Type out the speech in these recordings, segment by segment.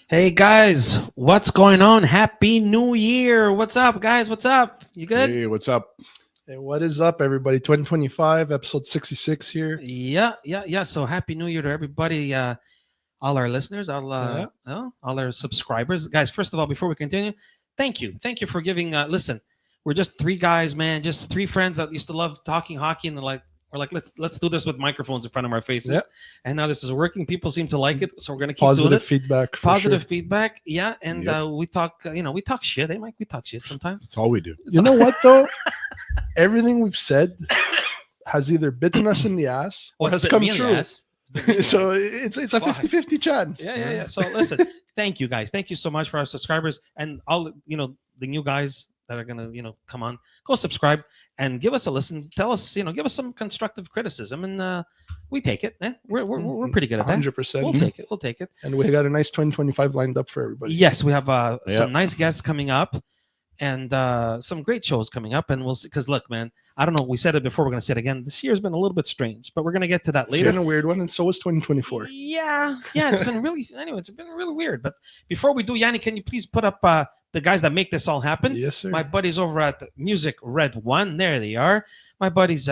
Hey guys, what's going on? Happy New Year. What's up, guys? What's up? You good? Hey, what's up? Hey, what is up, everybody? 2025, episode 66 here. Yeah. So happy New Year to everybody, all our listeners, all our subscribers. Guys, first of all, before we continue, thank you. Thank you for giving listen, we're just three guys, man, just three friends that used to love talking hockey and we're like, let's do this with microphones in front of our faces. Yep. And now this is working. People seem to like it, so we're gonna keep Positive doing it. feedback. Positive Sure. feedback, yeah. And Yep. we talk, we talk shit. Hey, Mike, we talk shit sometimes. That's all we do. You know what, though? Everything we've said has either bitten us in the ass or has it's bit come me in the true. ass. It's bit me in the So ass. it's a 50-50 chance. Yeah. So listen, thank you guys. Thank you so much for our subscribers and all the new guys that are gonna come on. Go subscribe and give us a listen. Tell us, give us some constructive criticism, and we take it. We're pretty good at that. 100%. We'll take it. We'll take it. And we got a nice 2025 lined up for everybody. Yes, we have Yep. some nice guests coming up, and some great shows coming up. And we'll see. Because look, man, I don't know. We said it before. We're gonna say it again. This year's been a little bit strange, but we're gonna get to that It's later. been a weird one, and so was 2024. Yeah. It's been really. Anyway, it's been really weird. But before we do, Yanni, can you please put up the guys that make this all happen? Yes, sir. My buddies over at Music Red One. There they are. My buddies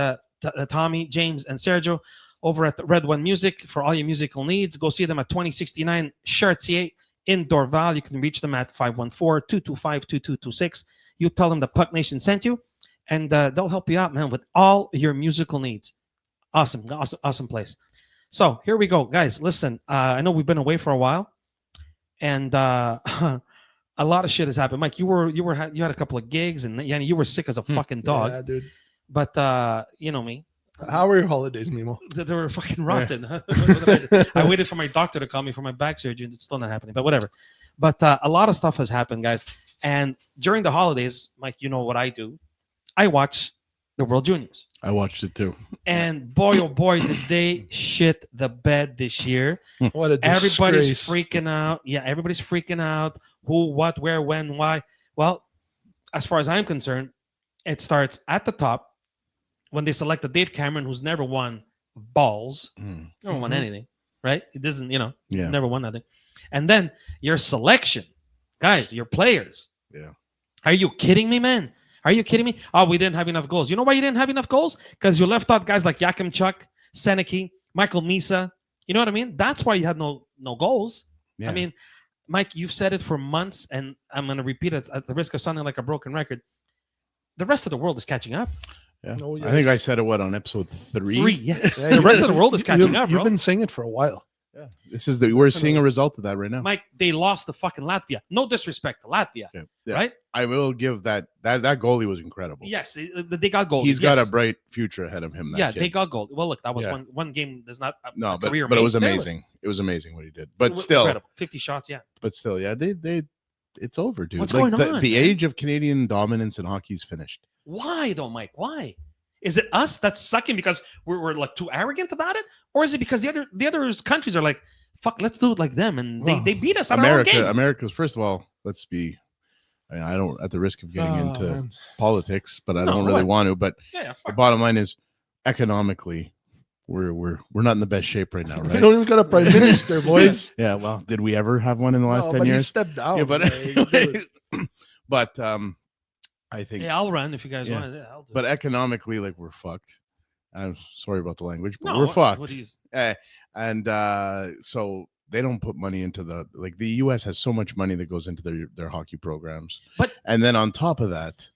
Tommy, James, and Sergio over at the Red One Music for all your musical needs. Go see them at 2069 Chartier in Dorval. You can reach them at 514-225-2226. You tell them the Puck Nation sent you, and they'll help you out, man, with all your musical needs. Awesome place. So here we go, guys. Listen, I know we've been away for a while, and a lot of shit has happened. Mike, you had a couple of gigs, and Yanni, you were sick as a fucking dog. Yeah, dude. But you know me, How were your holidays, Mimo? they were fucking rotten. I waited for my doctor to call me for my back surgery, and it's still not happening. But whatever. But a lot of stuff has happened, guys. And during the holidays, Mike, you know what I do? I watch the World Juniors. I watched it too. And boy, oh boy, did they shit the bed this year. What a Everybody's disgrace. freaking out. Yeah, everybody's freaking out. Who, what, where, when, why. Well, as far as I'm concerned, it starts at the top when they selected Dave Cameron, who's never won balls, never won Mhm. anything, right? It doesn't, Yeah. never won nothing. And then your selection, guys, your players. Yeah. Are you kidding me, man? Are you kidding me? Oh, we didn't have enough goals. You know why you didn't have enough goals? Because you left out guys like Yakimchuk, Seneki, Michael Misa. You know what I mean? That's why you had no goals. Yeah. I mean, Mike, you've said it for months, and I'm going to repeat it at the risk of sounding like a broken record. The rest of the world is catching up. Yeah. Oh, I think I yes. said it on episode 3. Yeah. Yeah, The rest of the world is catching up, bro. You've been saying it for a while. Yeah. We're seeing a result of that right now. Mike, they lost to fucking Latvia. No disrespect to Latvia, Yeah. right? I will give that goalie was incredible. Yes, they got gold. He's got a bright future ahead of him. That Yeah, kid. they got gold. Well, look, that was Yeah. one game. There's not a No, but career it was made. amazing. It was amazing what he did. It But was still, incredible. 50 shots, yeah. yeah, they it's over, dude. What's Like, going on, The man? age of Canadian dominance in hockey is finished. Why though, Mike? Why? Is it us that's sucking because we're like too arrogant about it, or is it because the other countries are like, fuck, let's do it like them, and Well, they beat us at our own game? America's first of all, let's be. I don't at the risk of getting Oh, into man. politics, but I No, don't really what? want to. But Yeah, the fuck. bottom line is, economically, we're not in the best shape right now, We right? don't even got a prime minister, boys. Yeah. Well, did we ever have one in the last No, 10 but he years? stepped down. Yeah, but like, anyway, dude. but I think, Yeah, I'll run if you guys Yeah. want. Yeah, I'll do but it. economically, like we're fucked. I'm sorry about the language, but No, we're what fucked. do you- And so they don't put money into the U.S. has so much money that goes into their hockey programs, But- and then on top of that,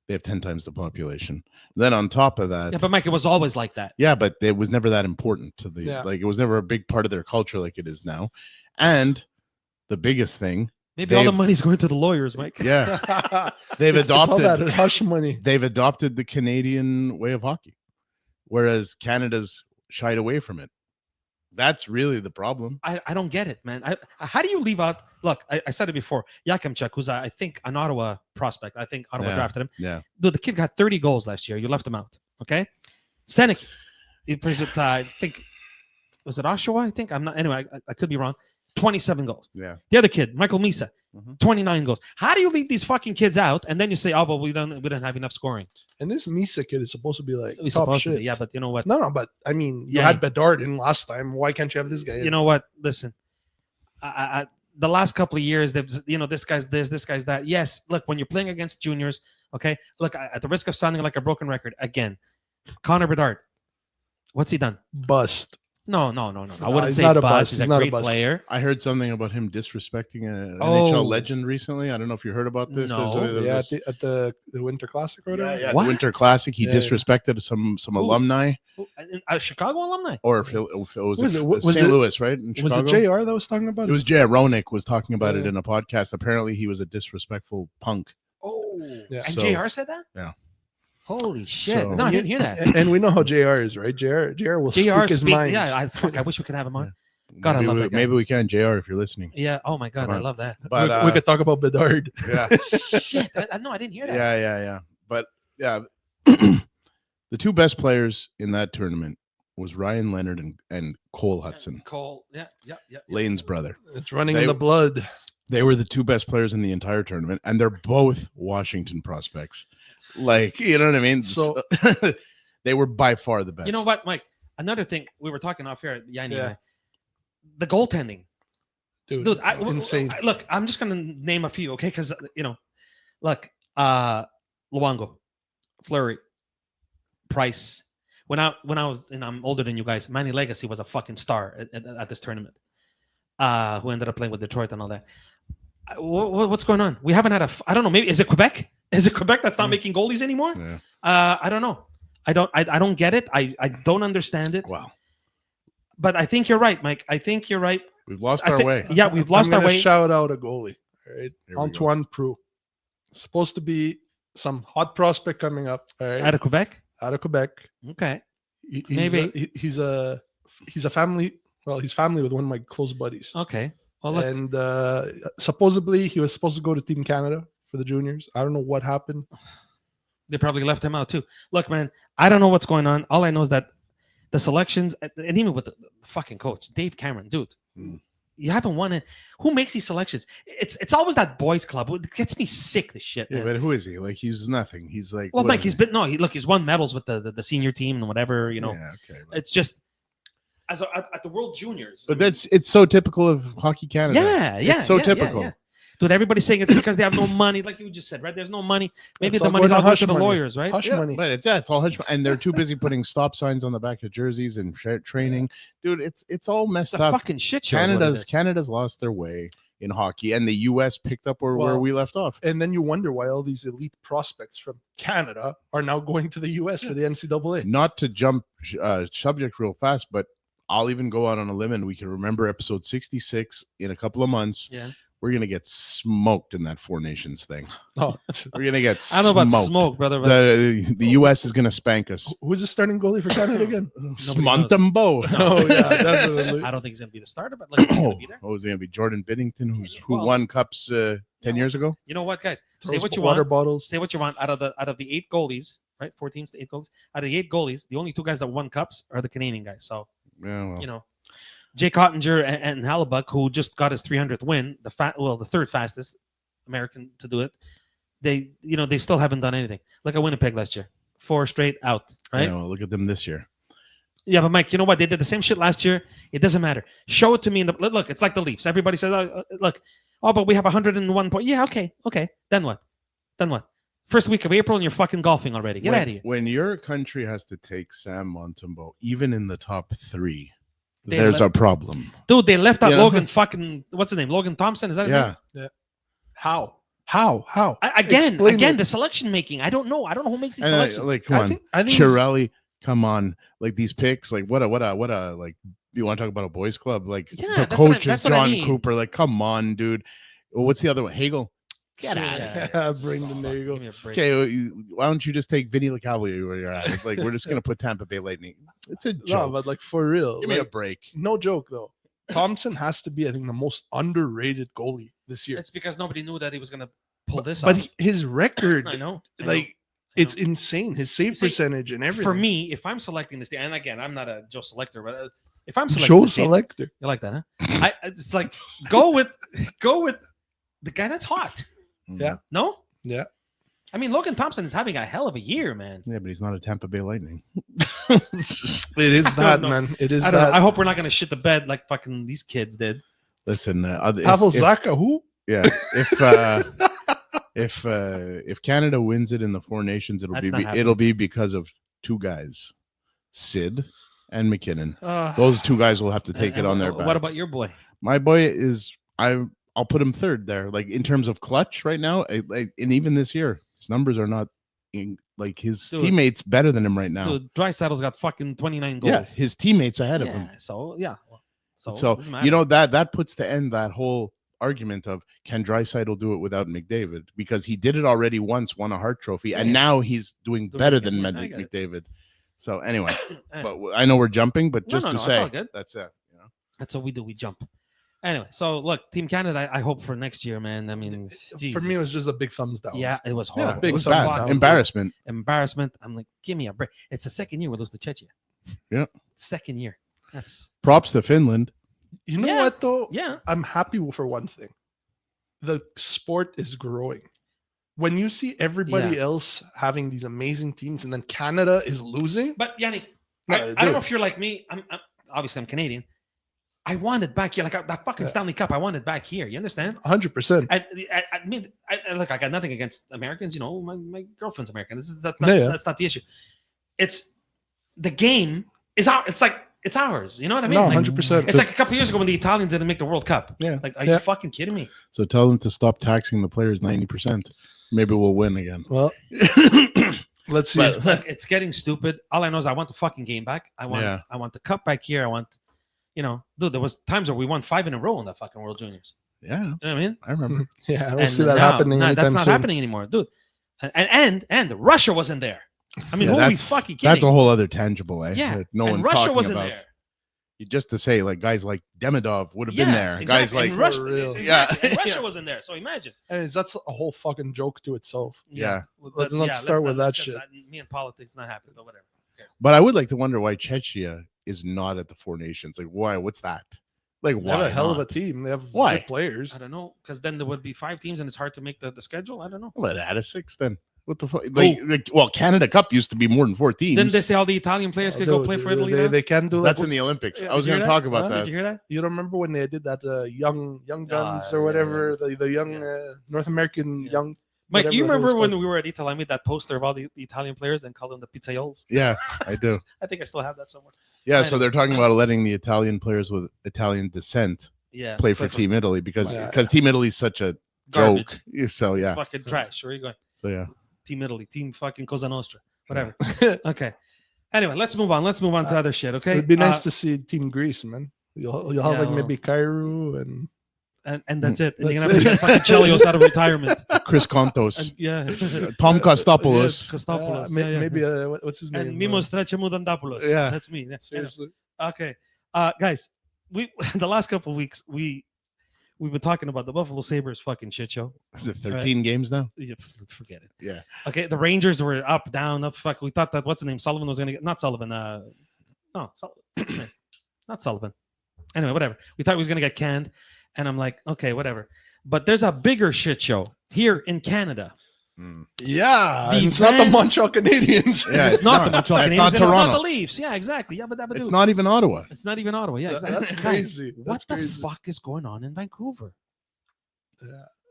they have 10 times the population. Then on top of that, Yeah, but Mike, it was always like that. yeah, but it was never that important to the Yeah. like it was never a big part of their culture like it is now. And the biggest thing, Maybe all the They've- money's going to the lawyers, Mike. yeah, they've It's all adopted that hush money. they've adopted the Canadian way of hockey, whereas Canada's shied away from it. That's really the problem. I don't get it, man. How do you leave out? Look, I said it before. Yakimchuk, who's I think an Ottawa prospect. I think Ottawa Yeah. drafted him. Yeah. Dude, the kid got 30 goals last year. You left him out. Okay. Seneki, he plays with I think was it Oshawa? I think I'm not. Anyway, I could be wrong. 27 goals. Yeah. The other kid, Michael Misa, Mhm. 29 goals. How do you leave these fucking kids out and then you say, oh, well, we don't have enough scoring? And this Misa kid is supposed to be like He's top supposed to shit. be, yeah, but you know what? No, but I mean, you Yeah. had Bedard in last time. Why can't you have this guy? You know what? Listen, the last couple of years, this guy's this guy's that. Yes, look, when you're playing against juniors, okay, look, at the risk of sounding like a broken record again, Connor Bedard, what's he done? Bust. No. I No, wouldn't he's say not a bust. bust. He's He's a not a great bust. player. I heard something about him disrespecting an Oh. NHL legend recently. I don't know if you heard about this. No. Yeah, at the Winter Classic or whatever. Yeah, What? the Winter Classic. He Yeah. disrespected some alumni, A Chicago alumni. or if it was, Was it- was St. it- Louis, right? In Was it Chicago? JR that was talking about It was Jay Ronick was talking about it Yeah. in a podcast. Apparently, he was a disrespectful punk. Oh, Yeah. and So- JR said that. Yeah. Holy shit! So- No, I didn't hear that. And we know how JR is, right? JR will JR speak his mind. Yeah, I wish we could have him on. God, I maybe love we, that guy. maybe we can, JR, if you're listening. Yeah. Oh my God, Come I on. love that. But we could talk about Bedard. yeah, Shit, no, I didn't hear that. yeah. But yeah, the two best players in that tournament was Ryan Leonard and Cole Hudson, Cole. Yeah. Lane's brother. It's running They- in the blood. They were the two best players in the entire tournament, and they're both Washington prospects. Like, you know what I mean? So- they were by far the best. You know what, Mike? Another thing we were talking off here, Yanni Yeah. and I, the goaltending, Dude, dude. insane. Look, I'm just gonna name a few, okay? Because look, Luongo, Fleury, Price. When I was, and I'm older than you guys, Manny Legacy was a fucking star at this tournament. Who ended up playing with Detroit and all that. What's going on? We haven't had I don't know. Maybe is it Quebec? Is it Quebec that's not making goalies anymore? Yeah. I don't know. I don't get it. I don't understand it. Wow. But I think you're right, Mike. I think you're right. We've lost I our think- way. Yeah, we've lost I'm our gonna way. Shout out a goalie. All right, Here we go. Antoine Proulx. Supposed to be some hot prospect coming up. All right, Out of Quebec. out of Quebec. Okay. He's Maybe. he's a family. Well, he's family with one of my close buddies. Okay. Well, look. And supposedly he was supposed to go to Team Canada for the juniors. I don't know what happened. They probably left him out too. Look, man, I don't know what's going on. All I know is that the selections, and even with the fucking coach, Dave Cameron, dude, you haven't won it. Who makes these selections? It's always that boys club. It gets me sick. This shit. Yeah, Man. but who is he? Like, he's nothing. He's like, Well, what Mike, is he's he? been he's won medals with the senior team and whatever. Yeah, okay. It's just at the World Juniors. But it's so typical of Hockey Canada. yeah, It's so yeah, typical. yeah. Dude, everybody's saying it's because they have no money, like you just said, right? There's no money. Maybe It's the all money's going all to going hush to the money. lawyers, right? Hush Yeah, money. but it's all hush, and they're too busy putting stop signs on the back of jerseys and training. Dude, it's all messed It's a up. fucking shit show. is what it is. Canada's lost their way in hockey, and the U.S. picked up where Well, we left off. And then you wonder why all these elite prospects from Canada are now going to the U.S. for the NCAA. Not to jump subject real fast, but I'll even go out on a limb, and we can remember episode 66 in a couple of months. Yeah. We're gonna get smoked in that Four Nations thing. Oh, We're gonna get. I don't know about smoked. smoke, brother. But The U.S. is gonna spank us. who's the starting goalie for Canada again? Nobody Montembeau. Oh yeah, definitely. I don't think he's gonna be the starter, but like, he's gonna be there. Oh, is it gonna be Jordan Biddington, who Well, won cups 10 years ago? You know what, guys? Say Throws what you water want. bottles. Say what you want. Out of the 8 goalies, right? 4 teams to 8 goalies. Out of the 8 goalies, the only 2 guys that won cups are the Canadian guys. So Yeah, well, Jake Ottinger and Hallebuck, who just got his 300th win, the 3rd fastest American to do it. They still haven't done anything. Look at Winnipeg last year, 4 straight out, right? yeah, well, look at them this year. Yeah, but Mike, you know what? They did the same shit last year. It doesn't matter. Show it to me. Look, it's like the Leafs. Everybody says, look, but we have 101 points. Yeah, okay. Then what? First week of April and you're fucking golfing already. Get out of here. When your country has to take Sam Montembeau, even in the top 3, They there's let- a problem. Dude, they left out You know? Logan fucking, what's his name? Logan Thompson? Is that his name? Yeah, How? Again, Explain it. the selection making. I don't know who makes these and selections. like, come on, I think Chiarelli, come on, like these picks, like what a like. You want to talk about a boys club? Like Yeah, the that's what I- coach is that's what I John mean. Cooper. Like, come on, dude. What's the other one? Hagel. Get Sure, out. yeah. Yeah, Brendan, there you Give go. me a break. Okay, why don't you just take Vinny LeCavalier where you're at? Like, we're just gonna put Tampa Bay Lightning. It's a No, joke. but like for real, Give me a like, break. no joke though. Thompson has to be, I think, the most underrated goalie this year. It's because nobody knew that he was gonna pull this But off. his record, I know. like, it's insane. His save See, percentage and everything. for me, if I'm selecting this team, and again, I'm not a Joe Selector, but if I'm selecting show this team, selector. you like that, huh? It's like go with the guy that's hot. Yeah. No. Yeah. I mean, Logan Thompson is having a hell of a year, man. Yeah, but he's not a Tampa Bay Lightning. It is that, know. man. It is I don't know. that. I hope we're not gonna shit the bed like fucking these kids did. Listen, Pavel Zacha, who? yeah, if Canada wins it in the Four Nations, That's not happening. it'll be because of two guys, Sid and McKinnon. Uh, Those two guys will have to take And it on their back. What about your boy? My boy is I'll put him third there. Like in terms of clutch right now, and even this year, his numbers are not like his Dude. teammates better than him right now. Dude, Drysaddle's got fucking 29 goals. Yeah, his teammates ahead of him. Yeah, so yeah. So, So it doesn't matter. you know that puts to end that whole argument of can Draisaitl do it without McDavid, because he did it already once, won a Hart Trophy, and Yeah. now he's doing Doing better it than again. I get it. McDavid. So anyway, Eh, but I know we're jumping, but No, just no, to no, it's say all good. that's it. You know? that's what we do. We jump. Anyway, so look, Team Canada, I hope for next year, man. I mean, for me, it was Jesus. just a big thumbs down. Yeah, it was Yeah, horrible. big it was thumbs bad. down. Embarrassment. Embarrassment. I'm like, give me a break. It's the second year we lose to Czechia. Yeah. Second year. That's Props to Finland. You know Yeah. what though? yeah. I'm happy for one thing. The sport is growing. When you see everybody else having these amazing teams, and then Canada is losing. But Yannick, No, I don't dude. know if you're like me. I'm obviously I'm Canadian. I want it back here, like that fucking Yeah. Stanley Cup. I want it back here. You understand? 100%. I mean, look, I got nothing against Americans. You know, my girlfriend's American. That's not the issue. It's the game is out. It's like it's ours. You know what I mean? No, Like, 100%. it's like a couple years ago when the Italians didn't make the World Cup. Yeah. Like, are Yeah. you fucking kidding me? So tell them to stop taxing the players 90%. Maybe we'll win again. Well, let's see. But look, it's getting stupid. All I know is I want the fucking game back. I want the cup back here. I want, dude, there was times where we won 5 in a row in the fucking World Juniors. Yeah, You know what I mean? I remember. Yeah, I don't And see that now- happening no, anytime that's not soon. happening anymore, dude. And Russia wasn't there. I mean, Yeah, who are we that's- fucking kidding? That's a whole other tangible, Yeah, that no and one's Russia talking wasn't about. there. Just to say, like guys like Demidov would have been there. Exactly. Guys like and Russia, For real. exactly. And Yeah. Russia wasn't there. So imagine. And that's a whole fucking joke to itself. Yeah. Let's not start with that shit. Me and politics not happening, but whatever. Who cares? But I would like to wonder why Czechia is not at the Four Nations. Like, why? What's that? Like, They have why? a hell of a not? team. They have Why? good players. I don't know, because then there would be 5 teams and it's hard to make the schedule. I don't know. Well, add a 6 then. What the fuck? Well, Canada Cup used to be more than 4 teams. Didn't they say all the Italian players could go Dude, play for Italy? They, now? they can do like That's in the Olympics. Yeah, I was did you going to hear talk that? about Huh? that. Did you hear that? you don't remember when they did that young guns or yeah, whatever, yes. the young Yeah. North American Yeah. young. Mike, whatever you the hell remember it's when called. we were at Italy? I made that poster of all the Italian players and called them the pizzaiolos. Yeah, I do. I think I still have that somewhere. Yeah, so Anyway. they're talking about letting the Italian players with Italian descent Yeah, play for Team Italy because Yeah. Team Italy's such a Garbage. joke. So yeah, Fucking trash. Where are you going? so yeah. Team Italy, Team fucking Cosa Nostra, whatever. Okay. Anyway, let's move on. Let's move on to other shit. Okay. It'd be nice to see Team Greece, man. You'll have Yeah, like well. maybe Cairo and and that's it. And you're That's gonna have to get fucking Chelios out of retirement. Chris Kontos, And, yeah. Tom Kostopoulos. Yes, Kostopoulos. Yeah, yeah. maybe what's his name? And Mimos Trachemudandopoulos. Yeah. That's me. Yeah. seriously. Okay. Guys, we the last couple of weeks we've been talking about the Buffalo Sabres fucking shit show. Is it 13 games now? Yeah, forget it. Yeah. Okay, the Rangers were up, down, up. Fuck, we thought that what's his name? Sullivan was gonna get not Sullivan. No, what's his name? Not Sullivan. Anyway, whatever. We thought he was gonna get canned, and I'm like, okay, whatever. But there's a bigger shit show here in Canada. Yeah, The and it's not the Van- Montreal Canadiens. Yeah, It's not the Montreal It's Canadiens. not and It's not Toronto. the Leafs. Yeah, exactly. Yeah, but It's not even Ottawa. It's not even Ottawa. Yeah, exactly. That's Guys, crazy. What That's the crazy. fuck is going on in Vancouver?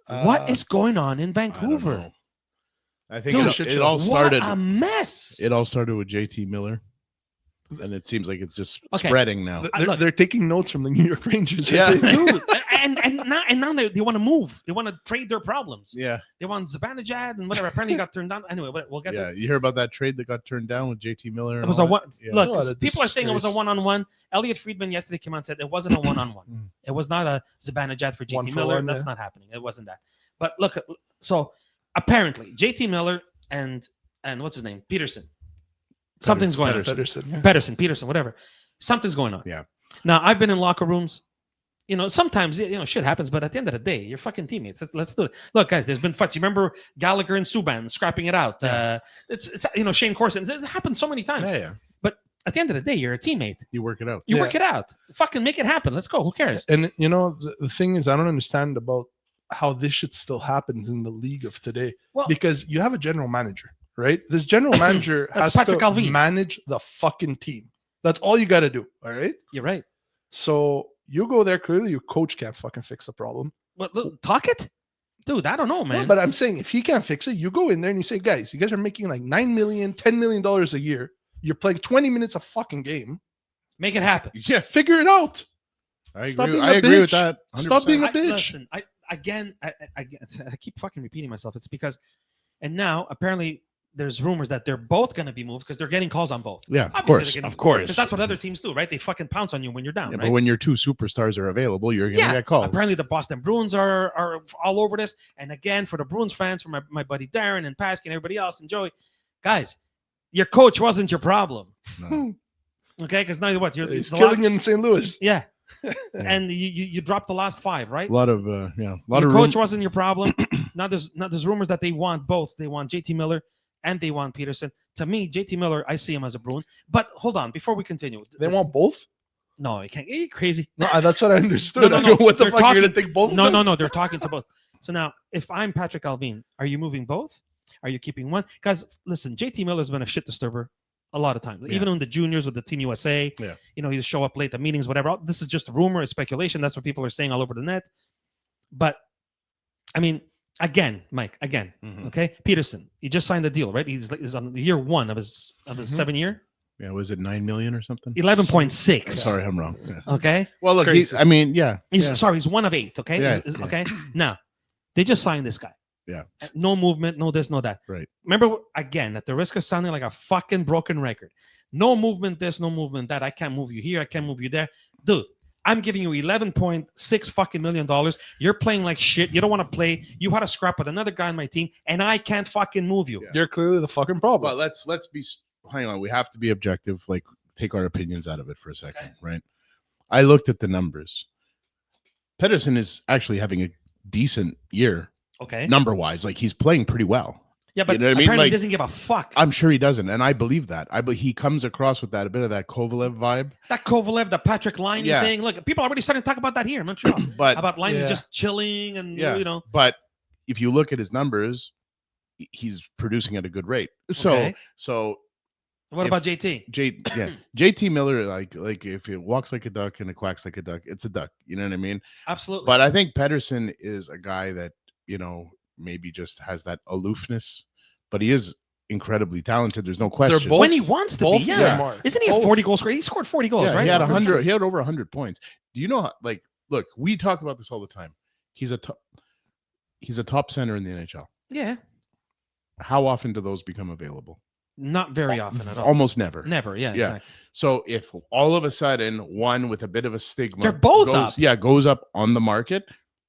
Uh, What is going on in I don't Vancouver? know. I think Dude, it all started. What a mess. It all started with JT Miller, and it seems like it's just Okay. spreading now. They're, Look. they're taking notes from the New York Rangers. Yeah. Dude, and now they want to move. They want to trade their problems. Yeah, They want Zibanejad and whatever. Apparently, got turned down. Anyway, we'll get to yeah. it. You hear about that trade that got turned down with JT Miller? It and was all a that? one. Yeah. Look, What a people are saying it was a disgrace. one-on-one. Elliot Friedman yesterday came out and said it wasn't a one-on-one. It was not a Zibanejad for One JT for Miller. one, That's yeah. not happening. It wasn't that. But look, so apparently JT Miller and what's his name, Peterson. Something's going on. Pedersen. Pedersen. yeah. Peterson, whatever. Something's going on. Yeah. Now I've been in locker rooms. Sometimes shit happens, but at the end of the day, you're fucking teammates. Let's do it. Look, guys, there's been fights. You remember Gallagher and Subban scrapping it out. Yeah. It's Shane Corson. It happened so many times. Yeah, yeah. But at the end of the day, you're a teammate. You work it out. You Yeah. work it out. Fucking make it happen. Let's go. Who cares? And the thing is, I don't understand about how this shit still happens in the league of today. Well, Because you have a general manager, right? This general manager That's has to Patrick Alvin. manage the fucking team. That's all you got to do. All right. you're right. So You go there, clearly your coach can't fucking fix the problem. But look, talk it, dude. I don't know, man. No, but I'm saying if he can't fix it, you go in there and you say, guys, you guys are making like $9 million, $10 million a year. You're playing 20 minutes a fucking game. Make it happen. Yeah, Figure it out. I Stop agree. being I a agree with bitch. that. Stop being a 100%. bitch. Listen, I keep fucking repeating myself. It's because, and now apparently there's rumors that they're both going to be moved because they're getting calls on both. Yeah, Obviously, of course. Because that's what other teams do, right? They fucking pounce on you when you're down, Yeah, right? but when your two superstars are available, you're gonna get calls. Apparently the Boston Bruins are all over this. And again, for the Bruins fans, for my buddy Darren and Pasky and everybody else and Joey, guys, your coach wasn't your problem. No. Okay, because now what? You're He's the killing it in St. Louis. Yeah. And you dropped the last 5, right? A lot of a lot Your of coach wasn't your problem. Now there's rumors that they want both. They want JT Miller and they want Peterson. To me, JT Miller, I see him as a Bruin. But hold on, before we continue, They want both? no, you can't. Are you crazy? No, that's what I understood. No, I go, what the they're fuck? You're gonna talking- take both? of No, them? no, they're talking to both. So now, if I'm Patrick Alvin, are you moving both? Are you keeping one? Guys, listen, JT Miller's been a shit disturber a lot of times. Yeah. Even in the juniors with the Team USA, Yeah. He'll show up late at meetings, whatever. This is just rumor, it's speculation. That's what people are saying all over the net. But I mean, again, Mike, Mhm. okay, Peterson, he just signed the deal, right? He's on year 1 of his Mhm. 7-year, Yeah, was it 9 million or something? 11.6. Sorry, I'm wrong. Yeah. Okay, Well, look, Crazy. I mean, yeah, he's 1 of 8. Okay, Yeah, Is- yeah. okay. Now they just signed this guy. Yeah. No movement, no this, no that. Right. Remember, again, at the risk of sounding like a fucking broken record, no movement this, no movement that. I can't move you here. I can't move you there. Dude, I'm giving you $11.6 fucking million. You're playing like shit. You don't want to play. You had to scrap with another guy on my team, and I can't fucking move you. Yeah. You're clearly the fucking problem. But let's be hang on. We have to be objective. Like, take our opinions out of it for a second, Okay. right? I looked at the numbers. Pedersen is actually having a decent year Okay. number wise. Like, he's playing pretty well. Yeah, but You know what I mean? apparently Like- he doesn't give a fuck. I'm sure he doesn't, and I believe that. He comes across with a bit of that Kovalev vibe. That Kovalev, the Patrick Liney Yeah. thing. Look, people are already starting to talk about that here in Montreal. But About Liney Yeah. just chilling and, yeah, but if you look at his numbers, he's producing at a good rate. So Okay. so What if- about JT? JT Miller, like if he walks like a duck and it quacks like a duck, it's a duck. You know what I mean? Absolutely. But I think Pedersen is a guy that, maybe just has that aloofness, but he is incredibly talented. There's no question. both- when he wants to be, both of yeah. them are. Isn't he a Both. 40 goal scorer? He scored 40 goals, Yeah, right? he had I'm pretty 100. sure. He had over 100 points. Do you know how, like, look, we talk about this all the time. He's a top center in the NHL. Yeah. How often do those become available? Not very often at all. Almost never. Never. Yeah. Yeah. Exactly. So if all of a sudden one with a bit of a stigma They're both goes up on the market,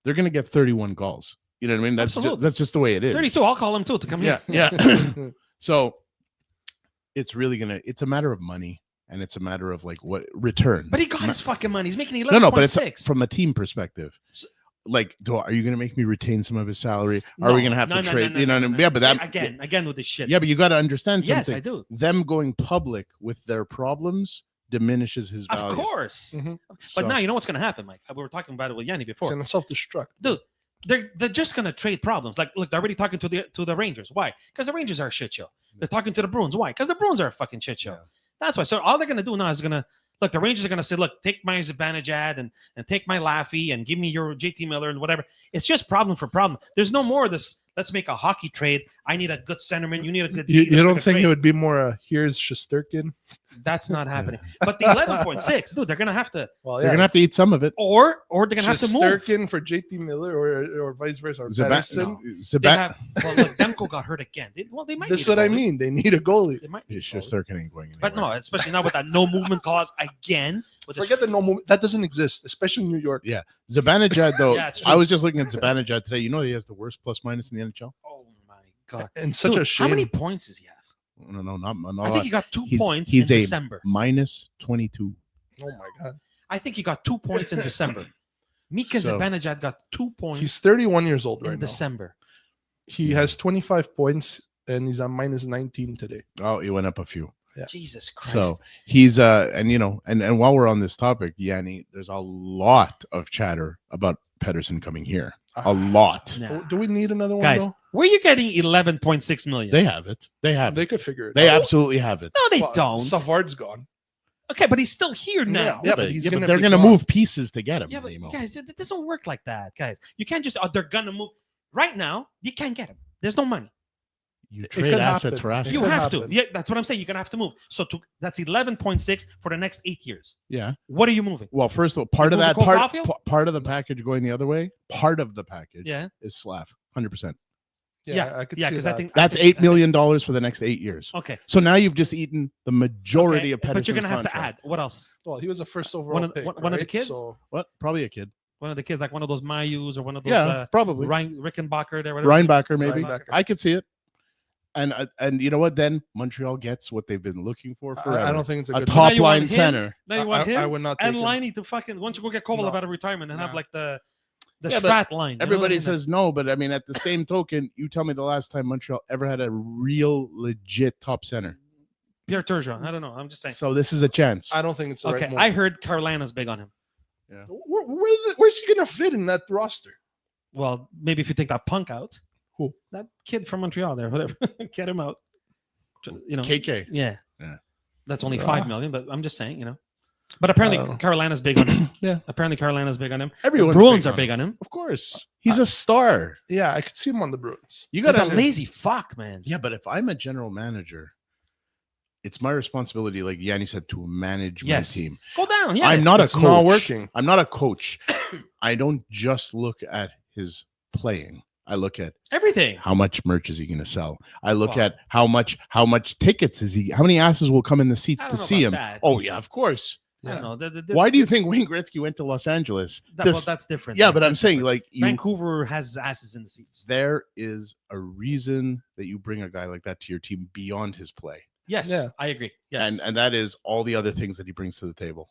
they're going to get 31 goals. You know what I mean? Absolutely. That's just the way it is. 32. I'll call him too to come Yeah, here. yeah. So it's really it's a matter of money, and it's a matter of like what return. But he got his fucking money. He's making 11.6. no, but it's from a team perspective. Like, are you going to make me retain some of his salary? Are we going to have to trade? You know what I mean? Yeah, but that again with this shit. Yeah, but you got to understand something. Yes, I do. Them going public with their problems diminishes his value. Of course. Mhm. But So- now you know what's going to happen, Mike. We were talking about it with Yanni It's before. gonna self-destruct. Dude, they're just going to trade problems. Like, look, they're already talking to the Rangers. Why? Because the Rangers are a shit show. They're talking to the Bruins. Why? Because the Bruins are a fucking shit show. Yeah. That's why. So all they're going to do now is look, the Rangers are going to say, look, take my Zibanejad and take my Laffy and give me your JT Miller and whatever. It's just problem for problem. There's no more of this, let's make a hockey trade. I need a good centerman. You need a good You let's don't make a think trade. it would be more here's Shesterkin? That's not happening. But the 11.6, dude, they're going to have to, Well, They're going to have to eat some of it. or they're going to have to move. Shesterkin for JT Miller or vice versa. Or Pedersen. They have, well, look, Demko got hurt again. They might. This is need a what I goalie. mean. They need a goalie. They might. Yeah, need a sure, goalie. Sturkin ain't going anywhere. But no, especially now with that no movement clause again. With this Forget the no movement. That doesn't exist, especially in New York. Yeah, Zibanejad though. Yeah, it's I true. was just looking at Zibanejad today. You know he has the worst plus minus in the NHL. Oh my god! And such Dude, a shame. How many points does he have? No, not I think he got 2 points he's in a December. minus 22. Oh my god. I think he got 2 points in December. Mika So- Zibanejad got 2 points He's 31 years old in right now. December. He has 25 points and he's on minus 19 today. Oh, he went up a few. Yeah. Jesus Christ! So he's and while we're on this topic, Yanni, there's a lot of chatter about Pedersen coming here. A lot. Nah. Do we need another one Guys, though? where are you getting 11.6 million? They have it. They have They it. could figure it They out. absolutely have it. no, they Well, don't. Savard's gone. Okay, but he's still here now. Yeah, but he's but gonna they're be going to gone. move pieces to get him. Yeah, but Nemo. guys, it doesn't work like that, guys. You can't just they're gonna move right now. You can't get him. There's no money. You It trade could assets happen. for assets. You could have to. happen. Yeah, that's what I'm saying. You're gonna have to move. So that's 11.6 for the next 8 years. Yeah. What are you moving? Well, first of all, part of moving that Cole part Caulfield? part of the package going the other way. Part of the package Yeah, is Slav, 100%. Yeah, I could see because that. I think That's $8 million for the next 8 years. Okay, So now you've just eaten the majority okay, of Pedersen's but you're gonna have to contract. add. What else? Well, he was a first overall One of- pick. one of the right? kids? So, What? Probably a kid. One of the kids, like one of those Mayus or one of those Yeah, probably. Rickenbacker there. whatever. Reinbacher, maybe. Reinbacher. I could see it. And you know what? Then Montreal gets what they've been looking for forever. I don't think it's a a good. Now top you want line him? center. Now you want him I would not take and him. Liney to fucking. Once you go get Koval No. out of retirement and have No. like the Yeah, but strat line. you know what I Everybody mean? says no, but I mean, at the same token, you tell me the last time Montreal ever had a real legit top center. Pierre Turgeon. I don't know. I'm just saying. So this is a chance. I don't think it's the Okay, right move. I heard Carolina's big on him. Where's he gonna fit in that roster? Well, maybe if you take that punk out. Who? That kid from Montreal there, whatever. Get him out. You know. KK. Yeah. Yeah. That's only Ah. 5 million, but I'm just saying, you know. But apparently I don't know. Carolina's big on him. Yeah. Apparently Carolina's big on him. Everyone's the Bruins big are big on him. Of course. He's a star. Yeah, I could see him on the Bruins. You He's got a lazy fuck, man. Yeah, but if I'm a general manager, it's my responsibility, like Yanni said, to manage Yes. my team. Go down. Yeah. I'm not It's a coach. not working. I'm not a coach. I don't just look at his playing. I look at everything. how much merch is he going to sell. I look Wow. at how much tickets is he. How many asses will come in the seats I to don't know see him? about that. Oh yeah, of course. I don't know. Why do you think Wayne Gretzky went to Los Angeles? well, that's different. Yeah, but I'm That's saying different. like Vancouver has asses in the seats. there is a reason that you bring a guy like that to your team beyond his play. Yes, Yeah. I agree. Yes. And that is all the other things that he brings to the table.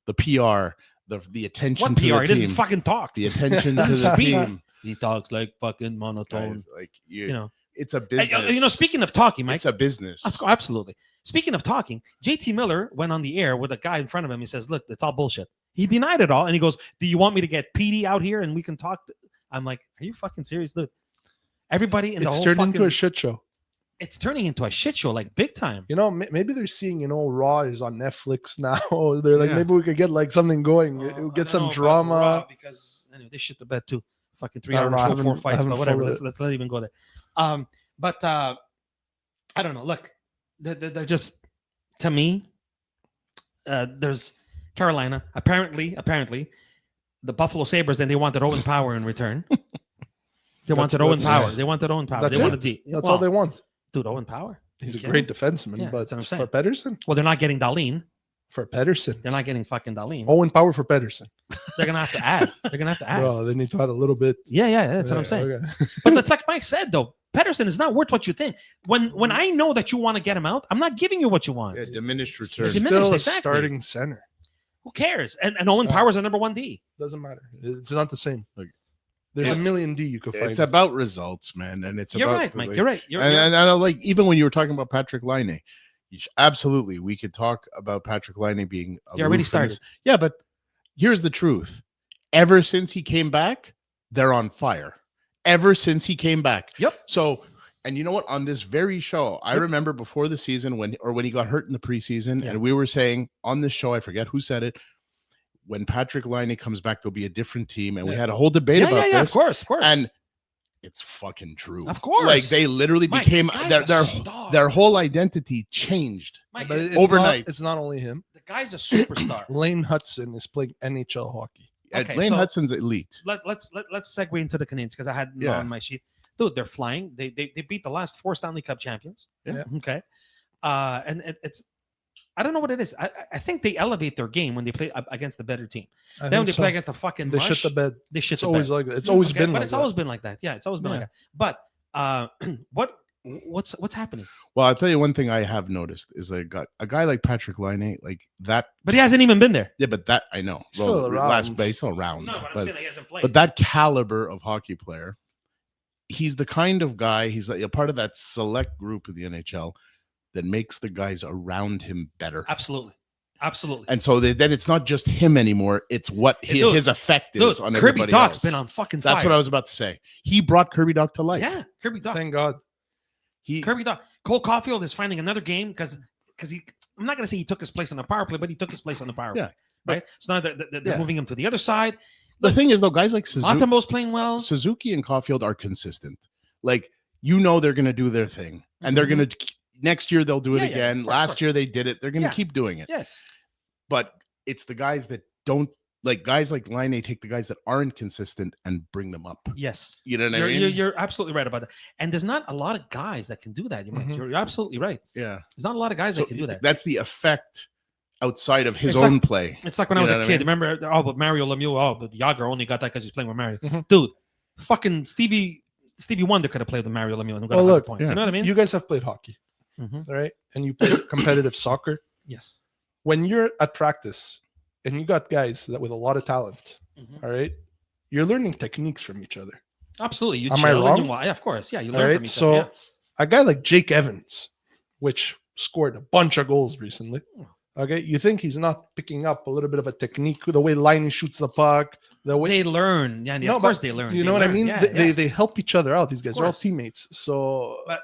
The PR, the attention what to PR? the He doesn't team. fucking talk. The attention to the Doesn't speak. team. He talks like fucking monotone. Guys, like You know. it's a Hey, business. you know, speaking of talking, Mike. it's a business. Absolutely. Speaking of talking, JT Miller went on the air with a guy in front of him. He says, "Look, it's all bullshit." He denied it all, and he goes, "Do you want me to get Petey out here and we can talk?" I'm like, "Are you fucking serious, dude?" Everybody in the It's whole turned fucking, into a shit show. it's turning into a shit show, like big time. You know, maybe they're seeing, Raw is on Netflix now. They're like, Yeah. maybe we could get like something going. Oh, We'll I get don't some know about drama. Raw because anyway, they shit the bed too. Fucking 3 I hour don't know, I show, 4 haven't- I fights, haven't but whatever. followed Let's not even go there. But I don't know. Look, they're just, to me, there's Carolina. Apparently, the Buffalo Sabres, and they wanted Owen Power in return. They wanted Owen that's- Power. They wanted Owen Power. That's They it. wanted D. That's Well, all they want. dude, Owen Power. He's a You great kidding? defenseman, Yeah, but that's what I'm saying. for Pedersen, Well, they're not getting Darlene. for Pedersen, They're not getting fucking Darlene. Owen Power for Pedersen. They're gonna have to add. They're gonna have to add. Bro, they need to add a little bit. Yeah, that's what I'm Yeah, saying. okay. But it's like Mike said, though. Pedersen is not worth what you think. When I know that you want to get him out, I'm not giving you what you want. Yeah, diminished He's return. Diminished, still a exactly. starting center. Who cares? And Owen Yeah. Power's a number 1D. Doesn't matter. It's not the same. Look, There's a it's- million D you could find. It's about results, man, and it's You're about right, Mike. like- You're right. You're, and I like even when you were talking about Patrick Laine, absolutely we could talk about Patrick Laine being. You already aloof in this. started. Yeah, but here's the truth: ever since he came back, they're on fire. Ever since he came back. Yep. So, and you know what? On this very show, I Yep. remember before the season when he got hurt in the preseason, Yeah. and we were saying on this show, I forget who said it. When Patrick Laine comes back, there'll be a different team, and we Yeah. had a whole debate about yeah, this. of course. And it's fucking true. Of course. Like they literally Mike, became the guy's their a star. their whole identity changed. Mike, But it's overnight. it's not only him. the guy's a superstar. Lane Hudson is playing NHL hockey. Okay, Lane so- Hudson's elite. Let's segue into the Canadiens because I had Yeah. on my sheet. Dude, they're flying. They beat the last 4 Stanley Cup champions. Yeah. Okay. And it's I don't know what it is. I think they elevate their game when they play against the better team. I Then when think they so. play against the fucking They mush, shit the bed. they shit It's the always bed. like that. It's always Okay, been but like it's that. always been like that. Yeah, it's always been like Yeah. that. But what's happening? Well, I'll tell you one thing I have noticed is a guy like Patrick Laine, like that. But he hasn't even been there. Yeah, but that I know. Still around. But he's still around. No, but I'm but, saying he hasn't played. but that caliber of hockey player, he's the kind of guy. He's like a part of that select group of the NHL that makes the guys around him better. Absolutely. And so then it's not just him anymore. It's what Hey, dude, his effect is on Kirby everybody Doc's else. been on fucking fire. That's what I was about to say. He brought Kirby Doc to life. Yeah, Kirby Doc. Thank God. He Kirby Doc. Cole Caulfield is finding another game because I'm not going to say he took his place on the power play, but he took his place on the power Yeah, play. Right. So now they're moving him to the other side. The thing is, though, guys like Matambo's playing well. Suzuki and Caulfield are consistent. Like, they're going to do their thing, and they're going to next year they'll do it again. Of Last course. year they did it. They're going to keep doing it. Yes. But it's the guys that don't like guys like Line take the guys that aren't consistent and bring them up. Yes. You know what I mean? You're absolutely right about that. And there's not a lot of guys that can do that. You're absolutely right. Yeah. There's not a lot of guys that can do that. That's the effect outside of his own play. It's like when I was a kid. Remember, but Mario Lemieux, but Yager only got that because he's playing with Mario. Dude, fucking Stevie Wonder could have played with Mario Lemieux and got 100 points. You know what I mean? You guys have played hockey, right? And you play competitive soccer. Yes. When you're at practice and you got guys that with a lot of talent, all right, you're learning techniques from each other. Absolutely. Am I wrong? Yeah, of course. Yeah, you learn from each so other. a guy like Jake Evans, which scored a bunch of goals recently. Okay, you think he's not picking up a little bit of a technique, the way Liney shoots the puck, the way they learn. Yeah, of course they learn. You know what I mean? Yeah, they help each other out. These guys are all teammates. So, but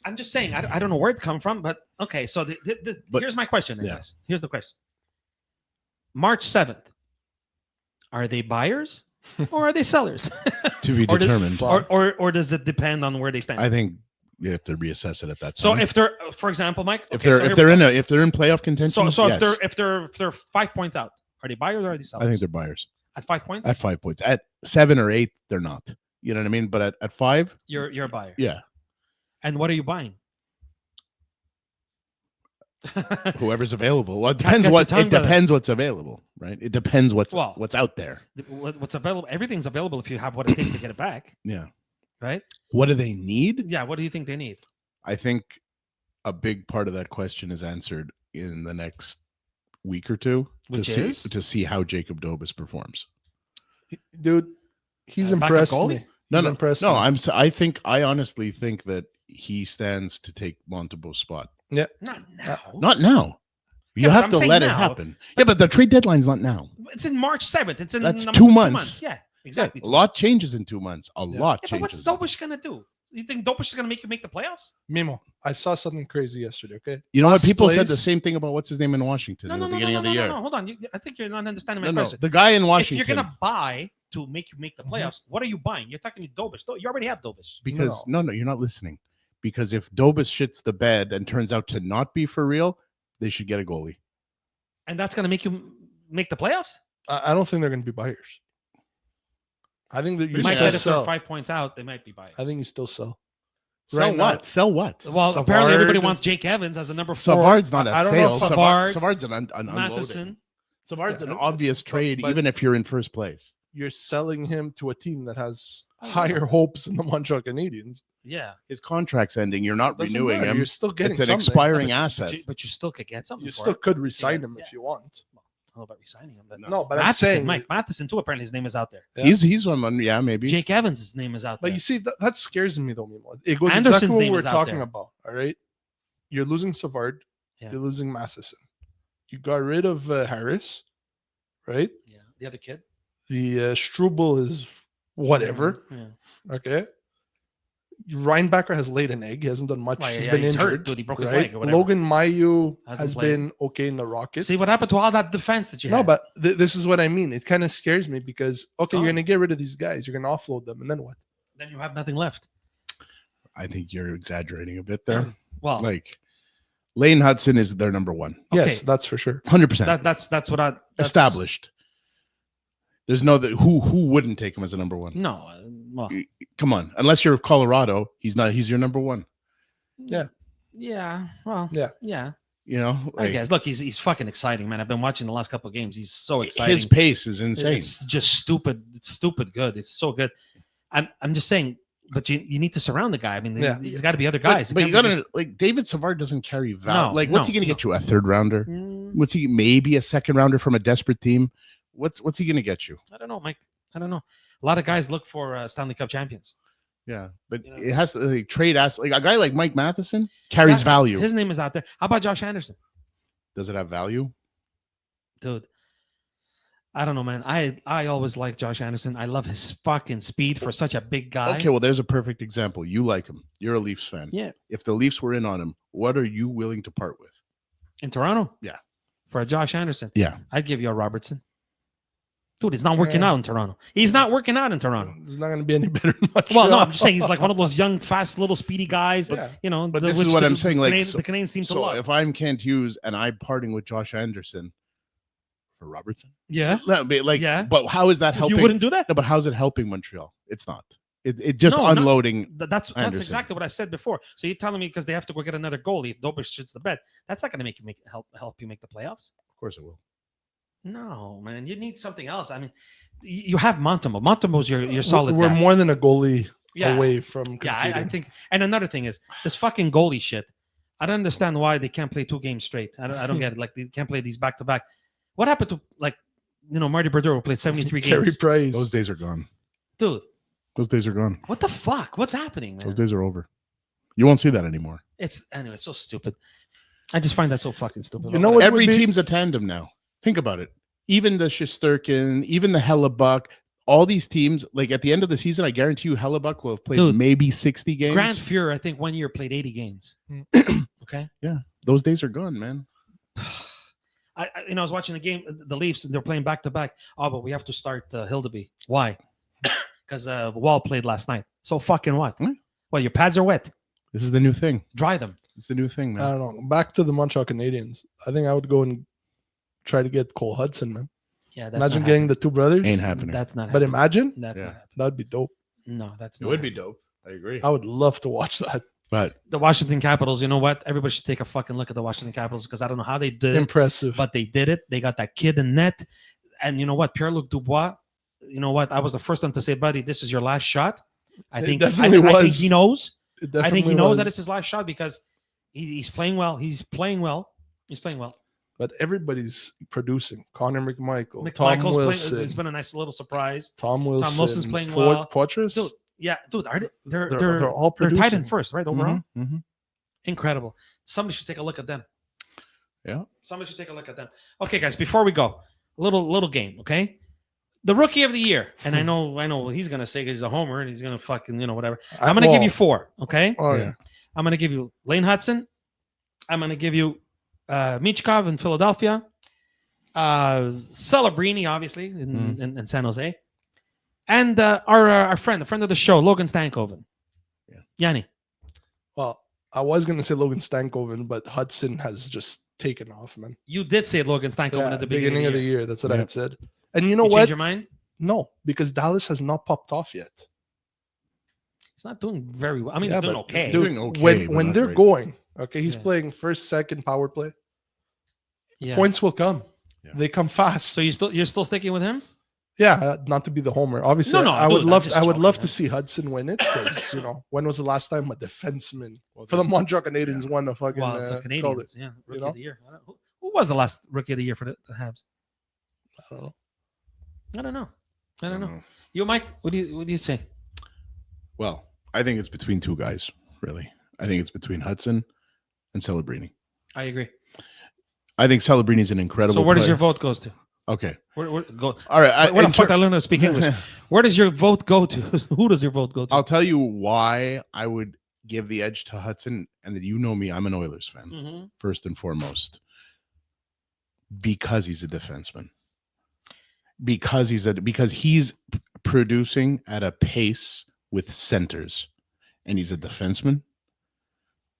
I'm just saying, I don't know where it come from, but okay. So here's my question, guys. Here's the question: March 7th, are they buyers or are they sellers? To be determined. Or does it depend on where they stand? I think you have to reassess it at that time. So if they're, for example, Mike, if they're in playoff contention, so yes. if they're 5 points out, are they buyers or are they sellers? I think they're buyers at 5 points. At 5 points, at 7 or 8, they're not. You know what I mean? But at 5, you're a buyer. Yeah. And what are you buying? Whoever's available. Well, it depends what's available, right? It depends what's out there. What's available? Everything's available if you have what it takes to get it back. Yeah. Right? What do they need? Yeah, what do you think they need? I think a big part of that question is answered in the next week or two, to see how Jacob Dobas performs. Dude, he's impressed me. I honestly think that he stands to take Montembeau's spot. Yeah. Not now. You have to let it happen. But the trade deadline's not now. It's in March 7th. It's in That's 2 months. Yeah, exactly. A lot changes in 2 months. A lot changes. But what's Dobas going to do? You think Dobas is going to make you make the playoffs? Mimo, I saw something crazy yesterday, okay? You know what? People said the same thing about what's his name in Washington at the beginning of the year. No, hold on. I think you're not understanding my question. The guy in Washington. If you're going to buy to make you make the playoffs, what are you buying? You're talking to Dobas. You already have Dobas. Because, no, you're not listening. Because if Dobas shits the bed and turns out to not be for real, they should get a goalie. And that's going to make you make the playoffs? I don't think they're going to be buyers. I think that you might still if sell. they're 5 points out, they might be buyers. I think you still sell. Sell what? Well, Savard, apparently everybody wants Jake Evans as a number 4. Savard's not a sale. I don't know. Savard's an unloading. Matheson. Savard's an obvious trade, even if you're in first place. You're selling him to a team that has higher hopes than the Montreal Canadiens. Yeah. His contract's ending. You're not renewing him. You're still getting it's an expiring asset. But you still could get something. You still could resign him if you want. I don't know about resigning him, but but Matheson, I'm saying Mike Matheson too. Apparently, his name is out there. Yeah. He's one. Yeah, maybe. Jake Evans' name is out there. But you see, that scares me though, Mimo. It goes Anderson's exactly what name we're is out talking there. about. All right, you're losing Savard. Yeah. You're losing Matheson. You got rid of Harris, right? Yeah. The other kid. The Struble is whatever. Yeah. Okay. Reinbacher has laid an egg. He hasn't done much. He's been injured. Hurt, dude. He broke his leg or whatever. Logan Mailloux has played. been okay in the Rockets. See what happened to all that defense that you had? No, but this is what I mean. It kind of scares me because, you're going to get rid of these guys. You're going to offload them. And then what? Then you have nothing left. I think you're exaggerating a bit there. Well, like Lane Hudson is their number 1. Yes, that's for sure. 100%. That's what I established. There's no who wouldn't take him as a number 1. No, well, come on. Unless you're Colorado, he's not. He's your number 1. Yeah. Yeah. Well. Yeah. You know, I guess. Look, he's fucking exciting, man. I've been watching the last couple of games. He's so exciting. His pace is insane. It's just stupid. It's stupid good. It's so good. I'm just saying. But you need to surround the guy. I mean, there's got to be other guys. But you got to like David Savard doesn't carry value. What's he going to get you? A 3rd rounder? What's he? Maybe a 2nd rounder from a desperate team. What's he going to get you? I don't know, Mike. I don't know. A lot of guys look for Stanley Cup champions. Yeah, but it has to trade us. Like a guy like Mike Matheson carries value. His name is out there. How about Josh Anderson? Does it have value? Dude, I don't know, man. I always like Josh Anderson. I love his fucking speed for such a big guy. Okay, well, there's a perfect example. You like him. You're a Leafs fan. Yeah. If the Leafs were in on him, what are you willing to part with? In Toronto? Yeah. For a Josh Anderson? Yeah. I'd give you a Robertson. Dude, he's not working Yeah. out in Toronto. He's not working out in Toronto. It's not going to be any better than Well, Montreal. no, I'm just saying he's like one of those young, fast, little speedy guys. Yeah. You know, But this is what I'm saying. Like, the Canadians seem to So love. if I'm Kent Hughes and I'm parting with Josh Anderson for Robertson, Yeah. Yeah. But how is that helping? You wouldn't do that? No, but how's it helping Montreal? It's not. It just No, not- unloading. That's Anderson. exactly what I said before. So you're telling me because they have to go get another goalie if Dober shits the bed, that's not going to help you make the playoffs? Of course it will. No, man. You need something else. I mean, you have Montemo. Montemo's your solid We're guy. more than a goalie Yeah. away from Yeah, I competing. think. And another thing is this fucking goalie shit. I don't understand why they can't play 2 games straight. I don't get it. Like they can't play these back to back. What happened to Marty Brodeur who played 73 Carey games? Price. Those days are gone. Dude, Those days are gone. what the fuck? What's happening, man? Those days are over. You won't see that anymore. It's so stupid. I just find that so fucking stupid. You know what? Every would be- team's a tandem now. Think about it. Even the Shesterkin, even the Hellebuck, all these teams, like at the end of the season, I guarantee you Hellebuck will have played Dude, maybe 60 games. Grant Fuhrer, I think 1 year played 80 games. Okay. Those days are gone, man. I was watching the game, the Leafs, and they're playing back to back. Oh, but we have to start Hildeby. Why? Because Wall played last night. So fucking what? Hmm. Well, your pads are wet. This is the new thing. Dry them. It's the new thing, I man. don't know. Back to the Montreal Canadiens. I think I would go and try to get Cole Hudson, man. Yeah, that's Imagine not getting the 2 brothers. Ain't happening. happening. That's not. But happening. imagine That's Yeah. not. Happening. that'd be dope. No, that's. It not would be happening. dope. I agree. I would love to watch that. But The Washington Capitals. You know what? Everybody should take a fucking look at the Washington Capitals because I don't know how they did it, Impressive. but they did it. They got that kid in net, and you know what? Pierre-Luc Dubois. You know what? I was the first one to say, buddy, this is your last shot. I It think. definitely I think was. he knows. It I think he definitely knows that was. it's his last shot because he's playing well. He's playing well. He's playing well. But everybody's producing. Connor McMichael, Tom McMichael's Wilson. playing. It's been a nice little surprise. Tom Wilson. Wilson's playing well. Poitras? Dude, yeah, dude, are they, they're they're all they're tied in producing. first, right? Overall, Mhm. incredible. Somebody should take a look at them. Yeah. Somebody should take a look at them. Okay, guys, before we go, a little game, okay? The rookie of the year, and I know what he's gonna say 'cause he's a homer and he's gonna fucking whatever. I'm gonna give you 4, okay? Oh, Yeah. yeah. I'm gonna give you Lane Hudson. I'm gonna give you Michkov in Philadelphia. Celebrini, obviously, in San Jose. And our friend, the friend of the show, Logan Stankoven. Yeah. Yanni. Well, I was going to say Logan Stankoven, but Hudson has just taken off, man. You did say Logan Stankoven Yeah, at the beginning of the year. That's what I Yeah. had said. And you know You what? changed your mind? No, because Dallas has not popped off yet. He's not doing very well. I mean, Yeah, he's doing but okay. Dude, doing okay, when but when not they're great. going, okay, he's Yeah. playing first, second power play. Yeah. Points will come. Yeah. They come fast. So you're still sticking with him? Yeah, not to be the homer. Obviously, No, I would dude, I'm love just I would joking, love man. to see Hudson win it because when was the last time a defenseman for the Montreal Canadiens won a fucking Well, it's a Calder? Canadians. Yeah. Rookie know? of the year. Who was the last rookie of the year for the Habs? I don't know. I don't know. I don't know. Uh, You, Mike, what do you say? Well, I think it's between 2 guys, really. I think it's between Hudson and Celebrini. I agree. I think Celebrini's an incredible So where does player. your vote goes to? Okay. Where go? All right. Where the fuck I learned to speak English? Where does your vote go to? Who does your vote go to? I'll tell you why I would give the edge to Hudson, and you know me, I'm an Oilers fan, Mhm. first and foremost. Because he's a defenseman. Because he's producing at a pace with centers, and he's a defenseman.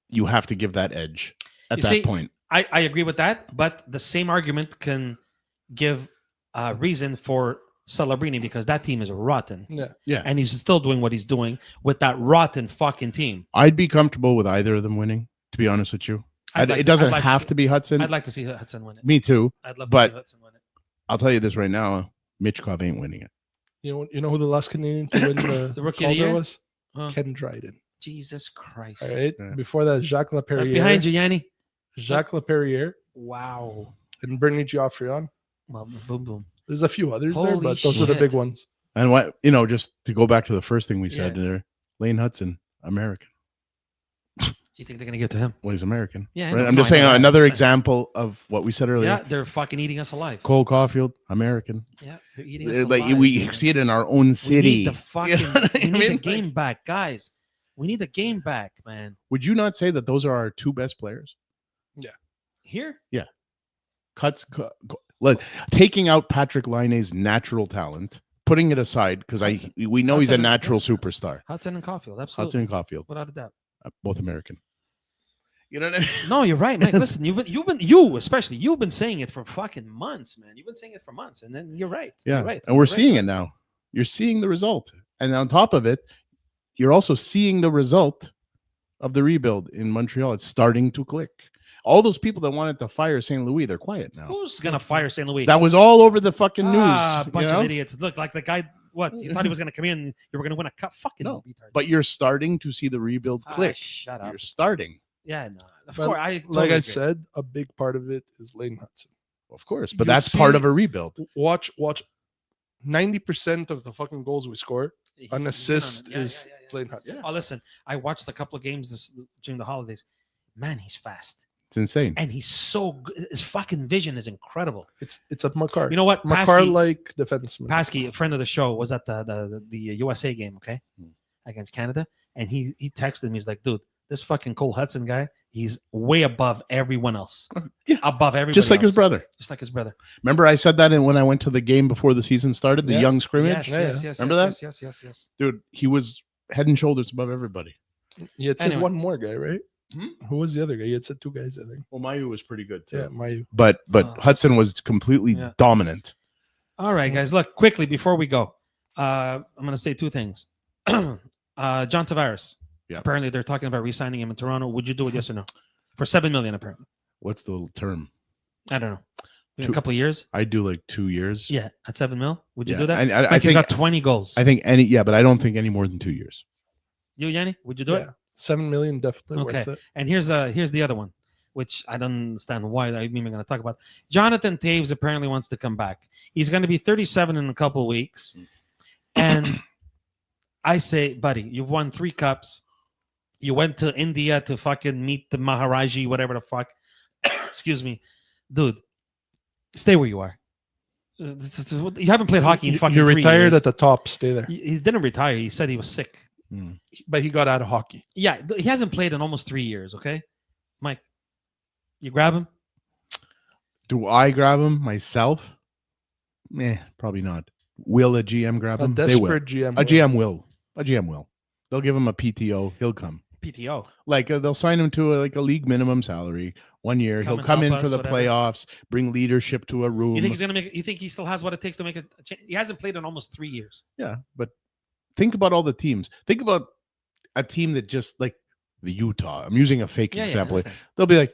You have to give that edge at You that see, point. I agree with that, but the same argument can give reason for Celebrini because that team is rotten, Yeah, Yeah. and he's still doing what he's doing with that rotten fucking team. I'd be comfortable with either of them winning, to be honest with you. It doesn't have to be Hudson. I'd like to see Hudson win it. Me too. I'd love to but- see Hudson win it. I'll tell you this right now. Mitchkov ain't winning it. you know who the last Canadian to win The rookie of the Calder year? was? Huh. Ken Dryden. Jesus Christ! All right. Yeah. Before that, Jacques Right Laperriere. behind you, Yanni. Jacques Laperriere Wow. and Bernie Geoffrion. Well, boom, boom. There's a few others there, Holy but those are the shit. big ones. And what just to go back to the first thing we said Yeah. there, Lane Hudson, American. You think they're gonna give it to him? Well, he's American. Yeah, I Right? know. I'm No, just I saying know that. another I'm saying. example of what we said earlier. Yeah, they're fucking eating us alive. Cole Caulfield, American. Yeah, they're eating us Like alive. we man. see it in our own We city. need the fucking. You know what I we need mean? the game back, guys. We need the game back, man. Would you not say that those are our 2 best players? Here? Taking out Patrick Laine's natural talent, putting it aside because we know he's a Hudson and- natural yeah. superstar. Hudson and Caulfield, absolutely. Hudson and Caulfield, Without a doubt. both American. You know what I mean? No, you're right, Mike. Listen, you've been saying it for fucking months, man. You've been saying it for months, and then you're right. Yeah, You're right. and we're You're seeing right. it now. You're seeing the result, and on top of it, you're also seeing the result of the rebuild in Montreal. It's starting to click. All those people that wanted to fire St. Louis, they're quiet now. Who's gonna fire St. Louis? That was all over the fucking news. Bunch of idiots. Look, like the guy. What you thought he was gonna come in? You were gonna win a cup? Fucking No, retard. but you're starting to see the rebuild click. Shut up. You're starting, Yeah, no. Of But course, I like totally I agree. said, a big part of it is Lane Hudson. of course, but You that's part see- of a rebuild. Watch 90% of the fucking goals we score, He's an been on assist it. Yeah, is yeah, yeah, yeah. Lane Hudson. Oh, listen, I watched a couple of games during the holidays. Man, he's fast, It's insane. and he's so good. His fucking vision is incredible. It's a Makar. You know what? Makar Paskey, like defenseman. Paskey, a friend of the show, was at the USA game, okay, against Canada, and he texted me. He's like, "Dude, this fucking Cole Hudson guy, he's way above everyone else. Yeah. Above everybody, Just like his else. brother. Just like his brother. Remember, I said that when I went to the game before the season started, the Yeah. young scrimmage. Yes. Remember that? Yes. Dude, he was head and shoulders above everybody. You had said Anyway. one more guy, right? Hmm? Who was the other guy? You had said two guys, I think. Well, Mayu was pretty good too. Yeah, Mayu. But Oh, Hudson was completely Yeah. dominant. All right, guys. Look, quickly before we go, I'm going to say two things. John Tavares. Yeah. Apparently, they're talking about re-signing him in Toronto. Would you do it? Yes or no? For $7 million, apparently. What's the term? I don't know. In a Two- couple of years. I do like 2 years. Yeah, at $7 million. Would you Yeah, do that? and I Like, he's think got 20 goals. but I don't think any more than 2 years. You, Yanni, would you do Yeah, it? 7 million definitely Okay. worth it. And here's the other one, which I don't understand why I'm even going to talk about. Jonathan Taves apparently wants to come back. He's going to be 37 in a couple of weeks, and I say, buddy, you've won 3 cups. You went to India to fucking meet the Maharaji, whatever the fuck. Excuse me, dude. Stay where you are. You haven't played hockey in fucking You're 3 retired years. at the top. Stay there. He didn't retire. He said he was sick. But he got out of hockey. Yeah, he hasn't played in almost 3 years. Okay, Mike, you grab him. Do I grab him myself? Probably not. Will a GM grab A him? They will. desperate GM. A GM will. A GM will. They'll give him a PTO. He'll come. PTO. Like they'll sign him to a league minimum salary 1 year. Come He'll and come help in for us, the whatever. playoffs, bring leadership to a room. You think he's gonna make? You think he still has what it takes to make a change? He hasn't played in almost 3 years. Yeah, but think about all the teams. Think about a team that just like the Utah. I'm using a fake Yeah, example. understand. They'll be like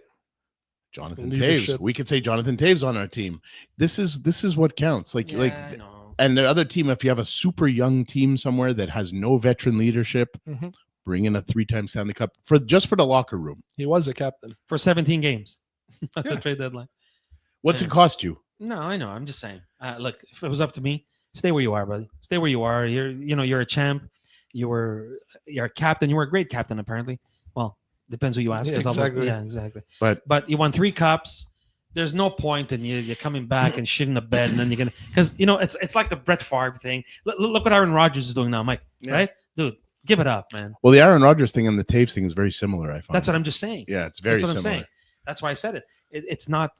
Jonathan Taves. Leadership. We could say Jonathan Taves on our team. This is what counts. Like I know. and the other team, if you have a super young team somewhere that has no veteran leadership, Mhm. bring in a 3-time Stanley Cup for the locker room. He was a captain. For 17 games at Yeah. the trade deadline. What's Yeah. it cost you? No, I know. I'm just saying. Look, if it was up to me, stay where you are, buddy. Stay where you are. You're a champ. You're a captain. You were a great captain, apparently. Well, depends who you ask. Yeah, 'cause almost- exactly. Yeah, exactly. But you won 3 cups. There's no point in you're coming back and shitting the bed, and then you're gonna because it's like the Brett Favre thing. Look what Aaron Rodgers is doing now, Mike. Yeah. Right, dude, give it up, man. well, the Aaron Rodgers thing and the Taves thing is very similar. I find That's what I'm just saying. Yeah, it's very That's what similar. I'm saying. That's why I said it. It's not.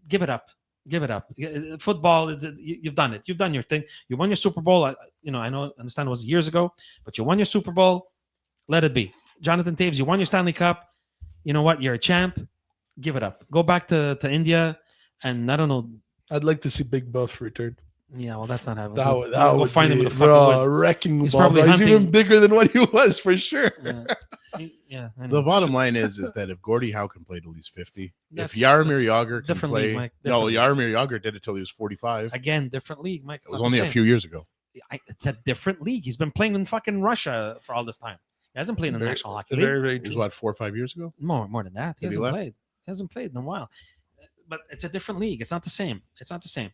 Give it up. Give it up. Football. You've done it. You've done your thing. You won your Super Bowl. I understand it was years ago, but you won your Super Bowl. Let it be. Jonathan Taves, you won your Stanley Cup. You know what? You're a champ. Give it up. Go back to India, and I don't know. I'd like to see Big Buff return. Yeah, well, that's not happening. That We'll would find him in be, the fucking bro, woods. wrecking He's ball. probably Bro. He's even hunting- bigger than what he was for sure. Yeah, I know. The bottom line is that if Gordie Howe can play till he's 50, That's- if Jaromir that's Jagr can different play, league, Mike, no, different Jaromir Jagr did it till he was 45. Again, different league, Mike. It was only a few years ago. It's a different league. He's been playing in fucking Russia for all this time. He hasn't played in the Very- National Hockey League. Very, very It was true. what 4 or 5 years ago. More than that. He Have he hasn't left? played. He hasn't played in a while. But it's a different league. It's not the same. It's not the same.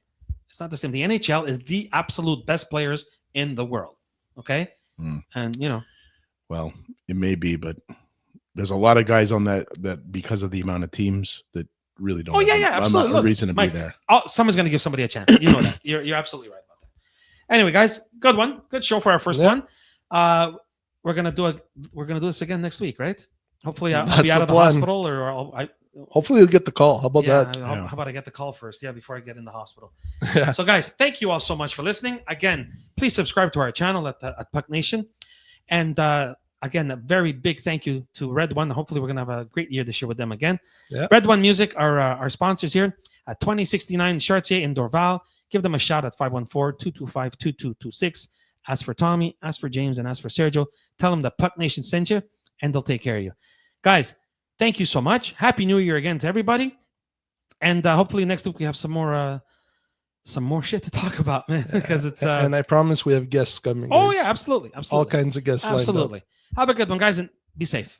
It's not the same. The NHL is the absolute best players in the world. Okay? Hmm. And Well, it may be, but there's a lot of guys on that because of the amount of teams that really don't. Oh, yeah, have yeah, a absolutely. Look, reason to Mike, be there. someone's gonna give somebody a chance. You know that. You're absolutely right about that. Anyway, guys, good one. Good show for our first Yeah. one. We're gonna do this again next week, right? Hopefully, I'll That's be out the of the plan. hospital, or Hopefully you'll get the call. How about that? How about I get the call first? Yeah, before I get in the hospital. Yeah. So, guys, thank you all so much for listening. Again, please subscribe to our channel at Puck Nation. And again, a very big thank you to Red One. Hopefully, we're gonna have a great year this year with them again. Yeah. Red One Music are our sponsors here at 2069 Chartier in Dorval. Give them a shout at 514-225-2226. Ask for Tommy, ask for James, and ask for Sergio. Tell them that Puck Nation sent you, and they'll take care of you. Guys, thank you so much. Happy New Year again to everybody. And hopefully next week we have some more shit to talk about, man. Because it's and I promise we have guests coming. oh guys. yeah, absolutely. All kinds of guests. Absolutely. Have a good one, guys, and be safe.